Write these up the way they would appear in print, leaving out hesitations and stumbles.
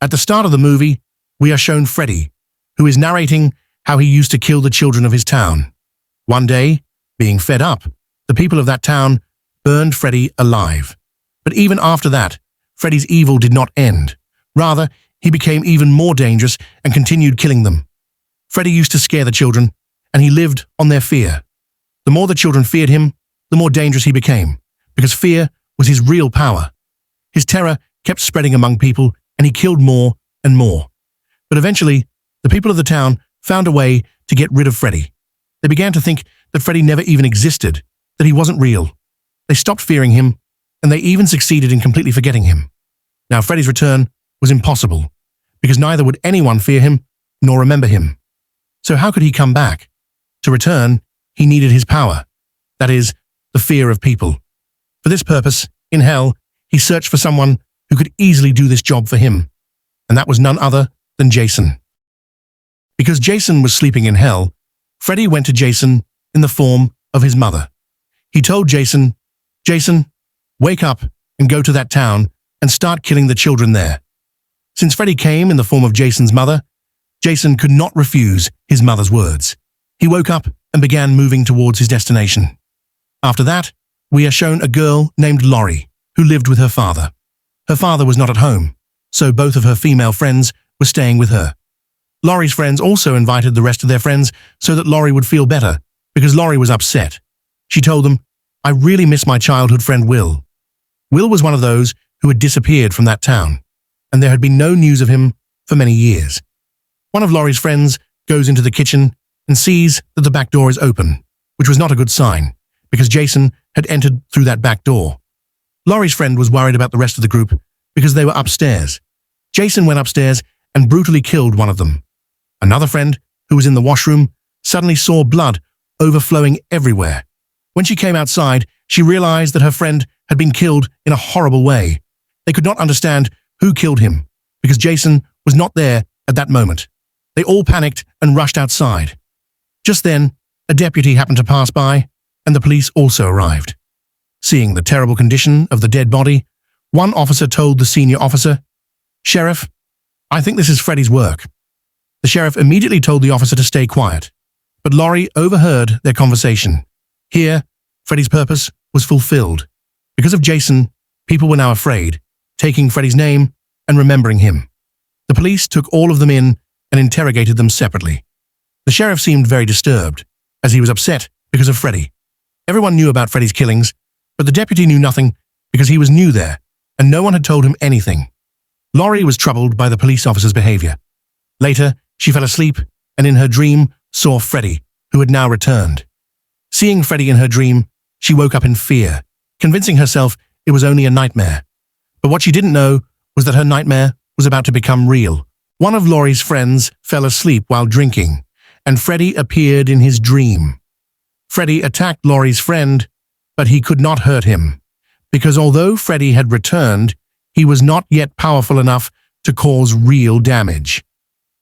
At the start of the movie, we are shown Freddy, who is narrating how he used to kill the children of his town. One day, being fed up, the people of that town burned Freddy alive. But even after that, Freddy's evil did not end. Rather, he became even more dangerous and continued killing them. Freddy used to scare the children, and he lived on their fear. The more the children feared him, the more dangerous he became, because fear was his real power. His terror kept spreading among people, and he killed more and more. But eventually, the people of the town found a way to get rid of Freddy. They began to think that Freddy never even existed, that he wasn't real. They stopped fearing him, and they even succeeded in completely forgetting him. Now, Freddy's return was impossible, because neither would anyone fear him nor remember him. So how could he come back? To return, he needed his power, that is, the fear of people. For this purpose, in hell, he searched for someone who could easily do this job for him, and that was none other than Jason. Because Jason was sleeping in hell, Freddy went to Jason in the form of his mother. He told Jason, "Jason, wake up and go to that town and start killing the children there." Since Freddy came in the form of Jason's mother, Jason could not refuse his mother's words. He woke up and began moving towards his destination. After that, we are shown a girl named Laurie, who lived with her father. Her father was not at home, so both of her female friends were staying with her. Laurie's friends also invited the rest of their friends so that Laurie would feel better, because Laurie was upset. She told them, "I really miss my childhood friend Will." Will was one of those who had disappeared from that town, and there had been no news of him for many years. One of Laurie's friends goes into the kitchen and sees that the back door is open, which was not a good sign, because Jason had entered through that back door. Laurie's friend was worried about the rest of the group because they were upstairs. Jason went upstairs and brutally killed one of them. Another friend, who was in the washroom, suddenly saw blood overflowing everywhere. When she came outside, she realized that her friend had been killed in a horrible way. They could not understand who killed him, because Jason was not there at that moment. They all panicked and rushed outside. Just then, a deputy happened to pass by, and the police also arrived. Seeing the terrible condition of the dead body, one officer told the senior officer, "Sheriff, I think this is Freddy's work." The sheriff immediately told the officer to stay quiet, but Laurie overheard their conversation. Here, Freddy's purpose was fulfilled. Because of Jason, people were now afraid, taking Freddy's name and remembering him. The police took all of them in and interrogated them separately. The sheriff seemed very disturbed, as he was upset because of Freddy. Everyone knew about Freddy's killings, but the deputy knew nothing because he was new there, and no one had told him anything. Laurie was troubled by the police officer's behavior. Later, she fell asleep and in her dream saw Freddy, who had now returned. Seeing Freddy in her dream, she woke up in fear, convincing herself it was only a nightmare. But what she didn't know was that her nightmare was about to become real. One of Laurie's friends fell asleep while drinking, and Freddy appeared in his dream. Freddy attacked Laurie's friend, but he could not hurt him, because although Freddy had returned, he was not yet powerful enough to cause real damage.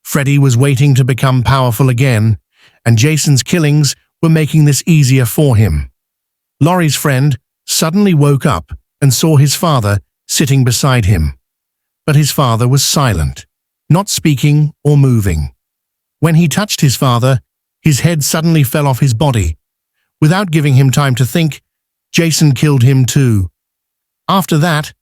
Freddy was waiting to become powerful again, and Jason's killings were making this easier for him. Laurie's friend suddenly woke up and saw his father sitting beside him. But his father was silent, not speaking or moving. When he touched his father, his head suddenly fell off his body. Without giving him time to think, Jason killed him too. After that,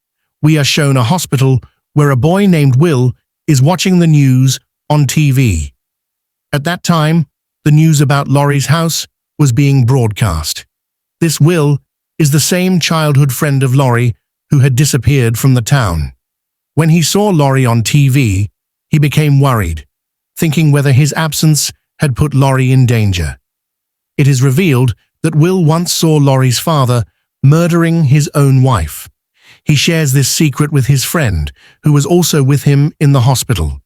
we are shown a hospital where a boy named Will is watching the news on TV. At that time, the news about Laurie's house was being broadcast. This Will is the same childhood friend of Laurie who had disappeared from the town. When he saw Laurie on TV, he became worried, thinking whether his absence had put Laurie in danger. It is revealed that Will once saw Laurie's father murdering his own wife. He shares this secret with his friend, who was also with him in the hospital.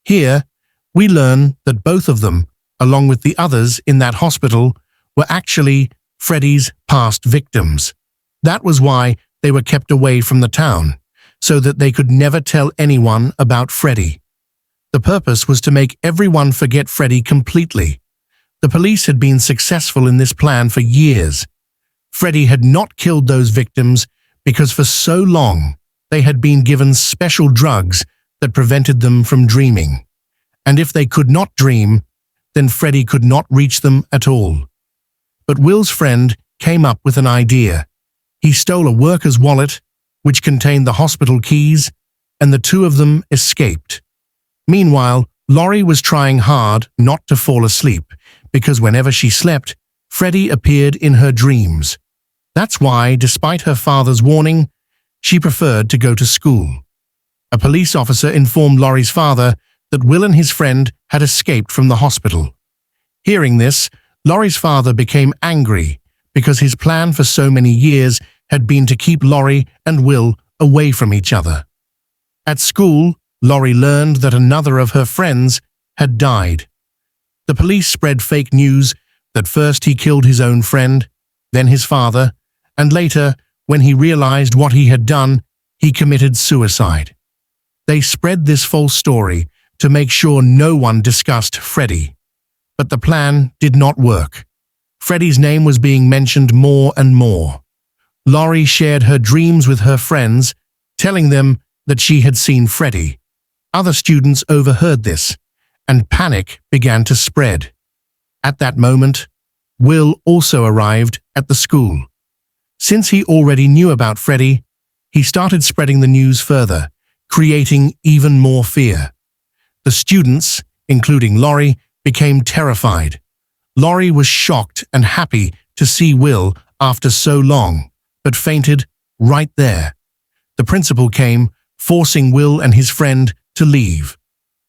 Here, we learn that both of them, along with the others in that hospital, were actually Freddy's past victims. That was why they were kept away from the town, so that they could never tell anyone about Freddy. The purpose was to make everyone forget Freddy completely. The police had been successful in this plan for years. Freddy had not killed those victims because for so long they had been given special drugs that prevented them from dreaming. And if they could not dream, then Freddy could not reach them at all. But Will's friend came up with an idea. He stole a worker's wallet, which contained the hospital keys, and the two of them escaped. Meanwhile, Laurie was trying hard not to fall asleep, because whenever she slept, Freddy appeared in her dreams. That's why, despite her father's warning, she preferred to go to school. A police officer informed Laurie's father that Will and his friend had escaped from the hospital. Hearing this, Laurie's father became angry because his plan for so many years had been to keep Laurie and Will away from each other. At school, Laurie learned that another of her friends had died. The police spread fake news that first he killed his own friend, then his father, and later, when he realized what he had done, he committed suicide. They spread this false story to make sure no one discussed Freddy. But the plan did not work. Freddy's name was being mentioned more and more. Laurie shared her dreams with her friends, telling them that she had seen Freddy. Other students overheard this, and panic began to spread. At that moment, Will also arrived at the school. Since he already knew about Freddy, he started spreading the news further, creating even more fear. The students, including Laurie, became terrified. Laurie was shocked and happy to see Will after so long, but fainted right there. The principal came, forcing Will and his friend to leave.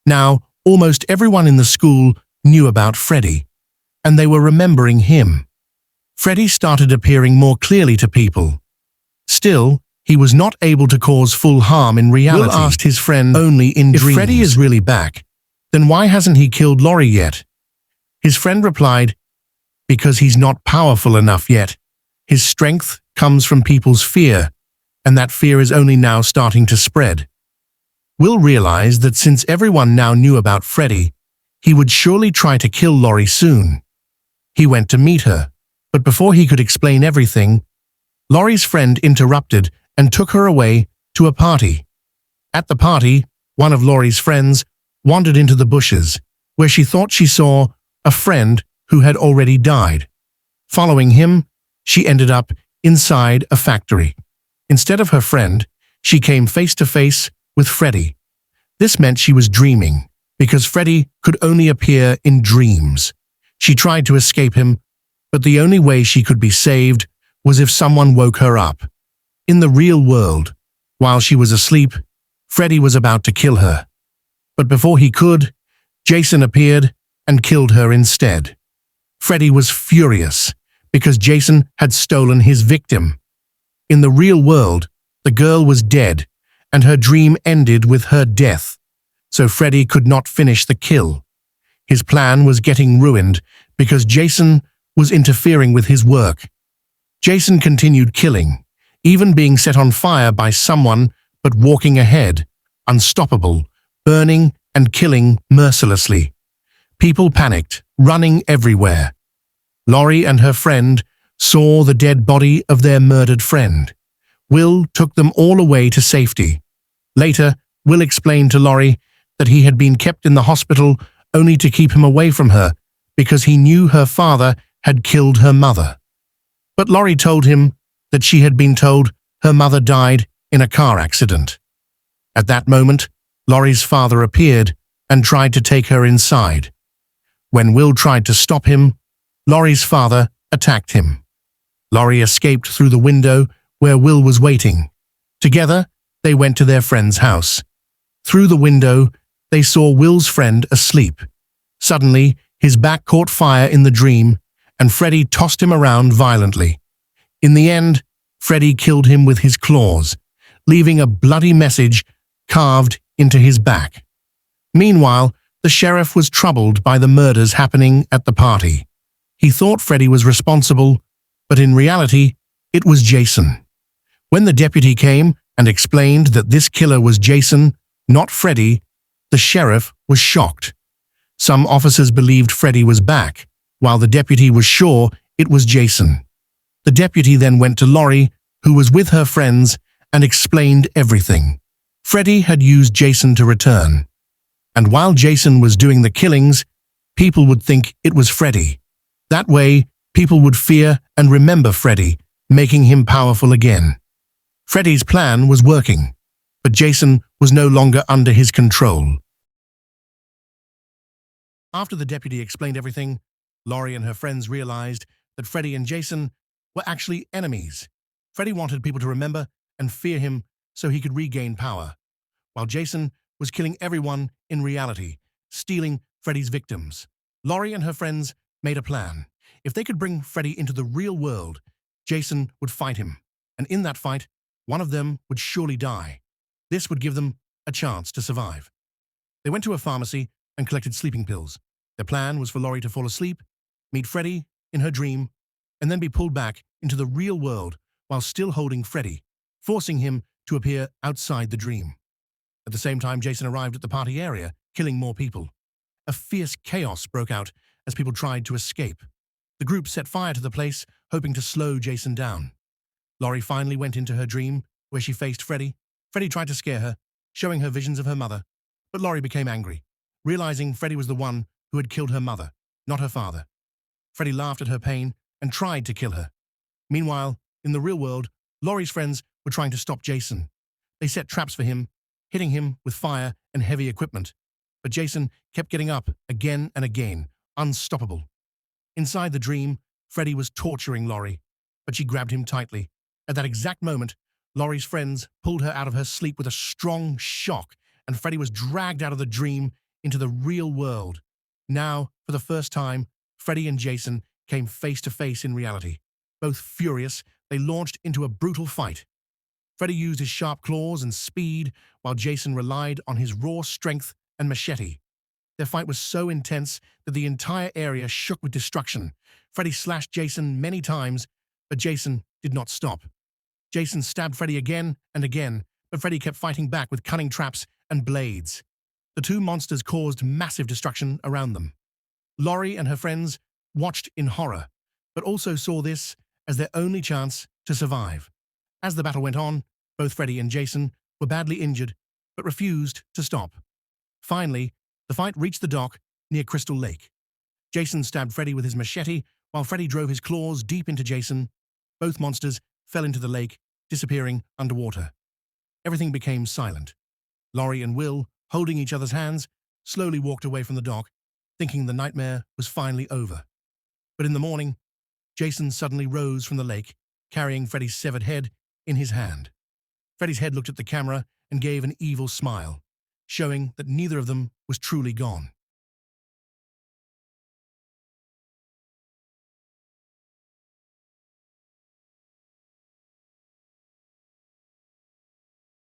Now, almost everyone in the school knew about Freddy, and they were remembering him. Freddy started appearing more clearly to people. Still, he was not able to cause full harm in reality. Will asked his friend only in dreams. If Freddy is really back, then why hasn't he killed Laurie yet? His friend replied, because he's not powerful enough yet. His strength comes from people's fear, and that fear is only now starting to spread. Will realized that since everyone now knew about Freddy, he would surely try to kill Laurie soon. He went to meet her, but before he could explain everything, Laurie's friend interrupted and took her away to a party. At the party, one of Laurie's friends wandered into the bushes, where she thought she saw a friend who had already died. Following him, she ended up inside a factory. Instead of her friend, she came face to face with Freddy. This meant she was dreaming, because Freddy could only appear in dreams. She tried to escape him, but the only way she could be saved was if someone woke her up. In the real world, while she was asleep, Freddy was about to kill her. But before he could, Jason appeared and killed her instead. Freddy was furious because Jason had stolen his victim. In the real world, the girl was dead, and her dream ended with her death, so Freddy could not finish the kill. His plan was getting ruined because Jason was interfering with his work. Jason continued killing, even being set on fire by someone but walking ahead, unstoppable, burning and killing mercilessly. People panicked, running everywhere. Laurie and her friend saw the dead body of their murdered friend. Will took them all away to safety. Later, Will explained to Laurie that he had been kept in the hospital only to keep him away from her because he knew her father had killed her mother. But Laurie told him that she had been told her mother died in a car accident. At that moment, Laurie's father appeared and tried to take her inside. When Will tried to stop him, Laurie's father attacked him. Laurie escaped through the window where Will was waiting. Together, they went to their friend's house. Through the window, they saw Will's friend asleep. Suddenly, his back caught fire in the dream, and Freddy tossed him around violently. In the end, Freddy killed him with his claws, leaving a bloody message carved into his back. Meanwhile, the sheriff was troubled by the murders happening at the party. He thought Freddy was responsible, but in reality, it was Jason. When the deputy came and explained that this killer was Jason, not Freddy, the sheriff was shocked. Some officers believed Freddy was back, while the deputy was sure it was Jason. The deputy then went to Laurie, who was with her friends, and explained everything. Freddy had used Jason to return, and while Jason was doing the killings, people would think it was Freddy. That way, people would fear and remember Freddy, making him powerful again. Freddy's plan was working, but Jason was no longer under his control. After the deputy explained everything, Laurie and her friends realized that Freddy and Jason were actually enemies. Freddy wanted people to remember and fear him so he could regain power, while Jason was killing everyone in reality, stealing Freddy's victims. Laurie and her friends made a plan. If they could bring Freddy into the real world, Jason would fight him, and in that fight, one of them would surely die. This would give them a chance to survive. They went to a pharmacy and collected sleeping pills. Their plan was for Laurie to fall asleep, meet Freddy in her dream, and then be pulled back into the real world while still holding Freddy, forcing him to appear outside the dream. At the same time, Jason arrived at the party area, killing more people. A fierce chaos broke out as people tried to escape. The group set fire to the place, hoping to slow Jason down. Laurie finally went into her dream, where she faced Freddy. Freddy tried to scare her, showing her visions of her mother, but Laurie became angry, realizing Freddy was the one who had killed her mother, not her father. Freddy laughed at her pain and tried to kill her. Meanwhile, in the real world, Laurie's friends were trying to stop Jason. They set traps for him, hitting him with fire and heavy equipment. But Jason kept getting up again and again, unstoppable. Inside the dream, Freddy was torturing Laurie, but she grabbed him tightly. At that exact moment, Laurie's friends pulled her out of her sleep with a strong shock, and Freddy was dragged out of the dream into the real world. Now, for the first time, Freddy and Jason came face to face in reality. Both furious, they launched into a brutal fight. Freddy used his sharp claws and speed, while Jason relied on his raw strength and machete. Their fight was so intense that the entire area shook with destruction. Freddy slashed Jason many times, but Jason did not stop. Jason stabbed Freddy again and again, but Freddy kept fighting back with cunning traps and blades. The two monsters caused massive destruction around them. Laurie and her friends watched in horror, but also saw this as their only chance to survive. As the battle went on, both Freddy and Jason were badly injured, but refused to stop. Finally, the fight reached the dock near Crystal Lake. Jason stabbed Freddy with his machete, while Freddy drove his claws deep into Jason. Both monsters fell into the lake, disappearing underwater. Everything became silent. Laurie and Will, holding each other's hands, slowly walked away from the dock, thinking the nightmare was finally over. But in the morning, Jason suddenly rose from the lake, carrying Freddy's severed head in his hand. Freddy's head looked at the camera and gave an evil smile, showing that neither of them was truly gone.